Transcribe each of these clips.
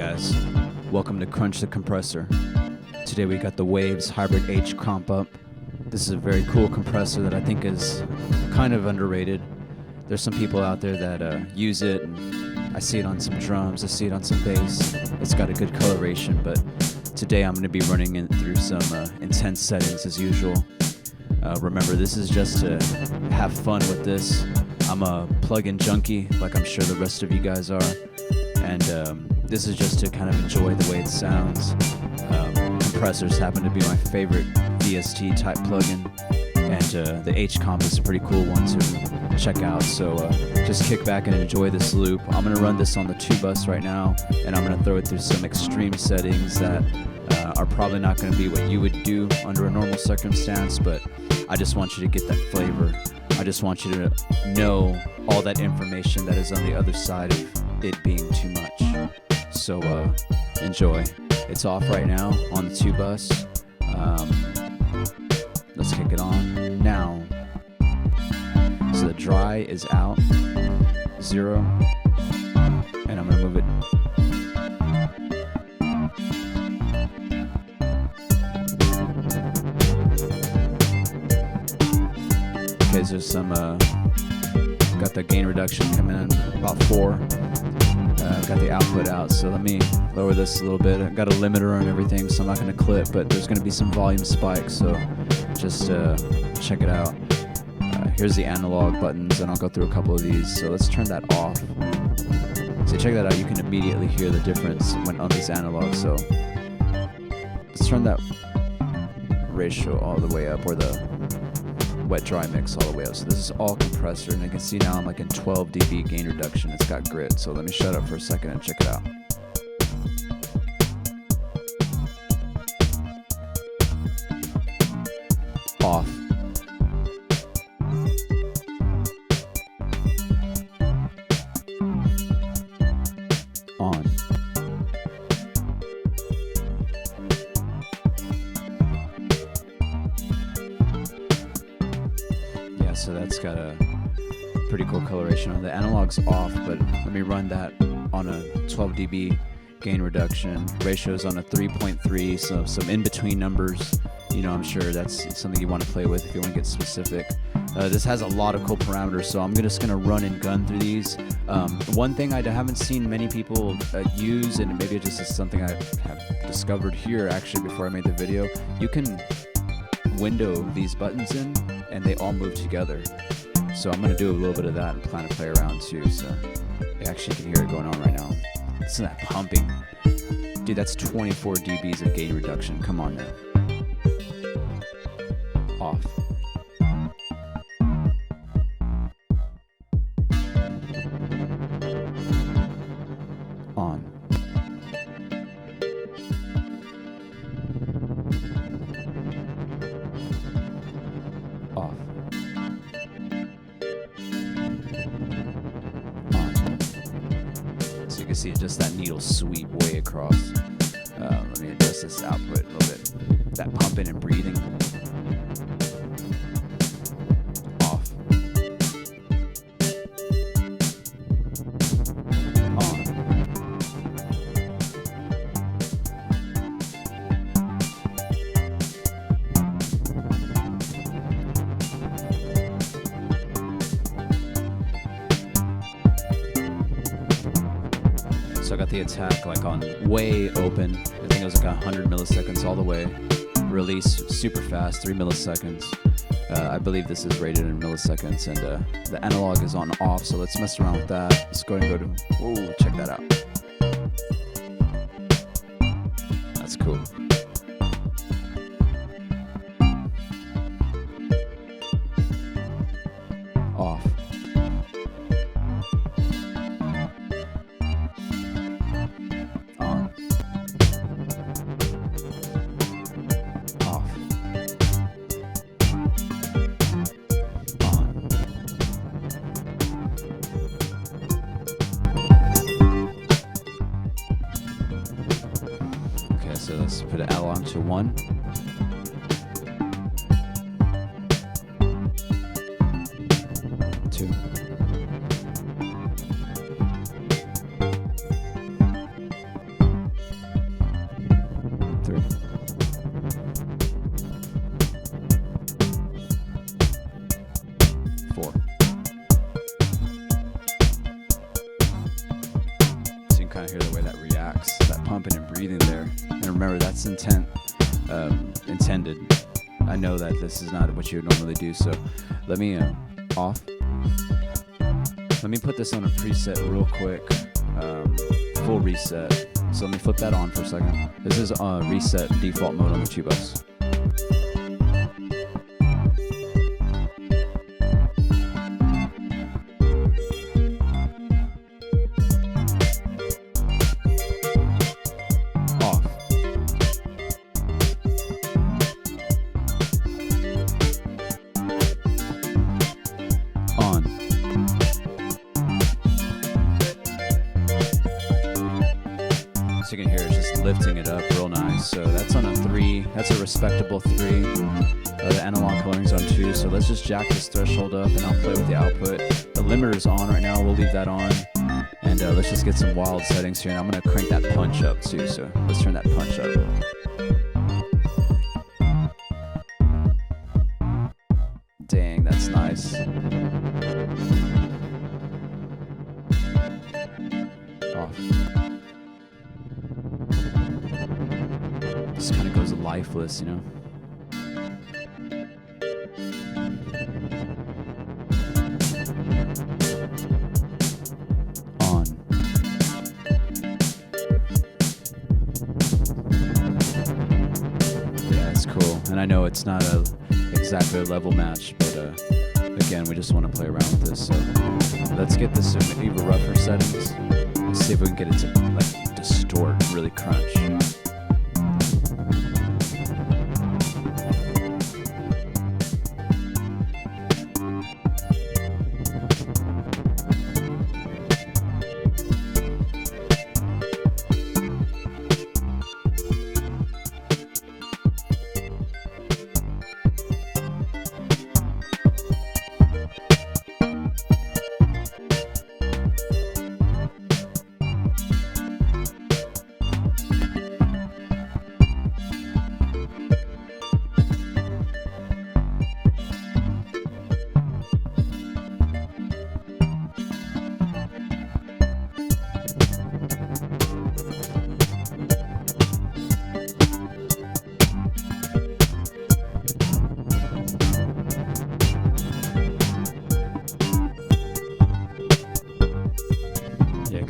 guys, welcome to Crunch the Compressor. Today we got the Waves Hybrid hcomp up. This is a very cool compressor that I think is kind of underrated. There's some people out there that use it, and I see it on some drums, I see it on some bass. It's got a good coloration, but today I'm going to be running it through some intense settings as usual. Remember, this is just to have fun with this. I'm a plug-in junkie, like I'm sure the rest of you guys are, and this is just to kind of enjoy the way it sounds. Compressors happen to be my favorite VST type plugin, and the hcomp is a pretty cool one to check out. So just kick back and enjoy this loop. I'm going to run this on the 2-bus right now, and I'm going to throw it through some extreme settings that are probably not going to be what you would do under a normal circumstance, but I just want you to get that flavor. I just want you to know all that information that is on the other side of it being too much. So enjoy. It's off right now on the 2-bus. Let's kick it on now. So the dry is out, 0, and I'm gonna move it. Okay, so there's some, got the gain reduction coming in about 4. Got the output out, so let me lower this a little bit. I've got a limiter on everything, so I'm not going to clip, but there's going to be some volume spikes, so just check it out. Here's the analog buttons, and I'll go through a couple of these. So let's turn that off. So check that out. You can immediately hear the difference when on these analogs. So let's turn that ratio all the way up, or the wet-dry mix all the way up. So this is all compressor, and you can see now I'm like in 12 dB gain reduction. It's got grit. So let me shut up for a second and check it out. Off. On. Yeah, so that's got a pretty cool coloration on the analog's off, but let me run that on a 12 dB gain reduction. Ratio's on a 3.3, so some in-between numbers. You know, I'm sure that's something you want to play with if you want to get specific. This has a lot of cool parameters, so I'm just going to run and gun through these. One thing I haven't seen many people use, and maybe it just is something I have discovered here actually before I made the video, you can window these buttons in and they all move together. So I'm going to do a little bit of that and plan to play around too, so you actually can hear it going on right now. Listen to that pumping. Dude, that's 24 dBs of gain reduction. Come on now. Off. On. Off. On. So you can see just that needle sweep way across. Let me adjust this output a little bit. That pumping and breathing. So I got the attack like on way open. I think it was like 100 milliseconds all the way. Release super fast, 3 milliseconds. I believe this is rated in milliseconds, and the analog is on off, so let's mess around with that. Let's go and go to, whoa, check that out. That's cool. Off. So let's put it analog to 1. Two. kind of hear the way that reacts, that pumping and breathing there. And remember, that's intended. I know that this is not what you would normally do, so let me off. Let me put this on a preset real quick, full reset. So let me flip that on for a second. This is reset default mode on the 2-bus. You can hear it's just lifting it up real nice. So that's on a 3. That's a respectable 3. The analog coloring's on 2. So let's just jack this threshold up, and I'll play with the output. The limiter's on right now. We'll leave that on, and let's just get some wild settings here. And I'm gonna crank that punch up too. So let's turn that punch up. Dang, that's nice. Off. Just kind of goes lifeless, you know. On. Yeah, it's cool. And I know it's not exactly a level match, but again, we just want to play around with this. So let's get this in maybe rougher settings. Let's see if we can get it to like distort, really crunch.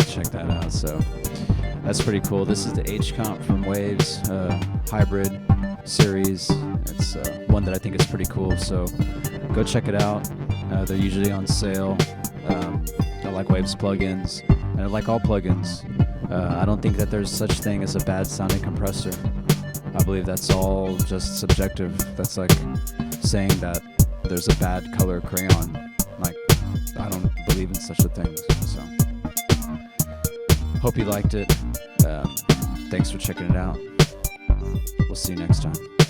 Check that out. So that's pretty cool. This is the hcomp from Waves hybrid series. It's one that I think is pretty cool, so go check it out. They're usually on sale. I like Waves plugins, and I like all plugins. I don't think that there's such thing as a bad sounding compressor. I believe that's all just subjective. That's like saying that there's a bad color crayon. Like, I don't believe in such a thing. So hope you liked it. Thanks for checking it out. We'll see you next time.